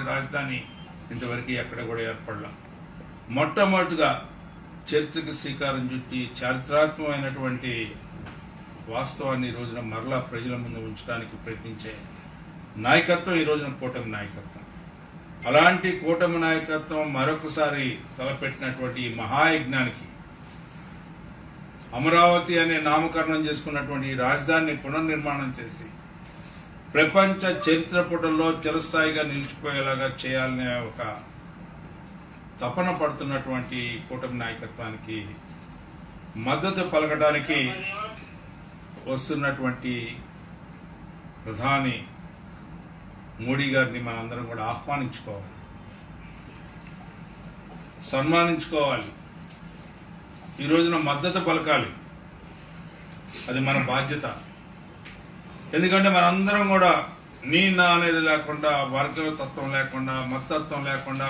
రాజధాని ఇంతవరకు ఎక్కడ కూడా ఏర్పడలా. మొట్టమొదటిగా చరిత్రకు శ్రీకారం చుట్టి చారిత్రాత్మకమైనటువంటి వాస్తవాన్ని ఈ రోజున మరలా ప్రజల ముందు ఉంచడానికి ప్రయత్నించే నాయకత్వం ఈ రోజున కూటమి నాయకత్వం. అలాంటి కూటమి నాయకత్వం మరొకసారి తలపెట్టినటువంటి ఈ మహాయజ్ఞానికి, అమరావతి అనే నామకరణం చేసుకున్నటువంటి ఈ రాజధానిని పునర్నిర్మాణం చేసి ప్రపంచ చరిత్ర పుటల్లో చిరస్థాయిగా నిలిచిపోయేలాగా చేయాలనే ఒక తపన పడుతున్నటువంటి కూటమి నాయకత్వానికి మద్దతు పలకడానికి వస్తున్నటువంటి ప్రధాని మోడీ గారిని మనందరం కూడా ఆహ్వానించుకోవాలి, సన్మానించుకోవాలి, ఈ రోజున మద్దతు పలకాలి. అది మన బాధ్యత. ఎందుకంటే మనందరం కూడా నీ నా అనేది లేకుండా, వర్గతత్వం లేకుండా, మతతత్వం లేకుండా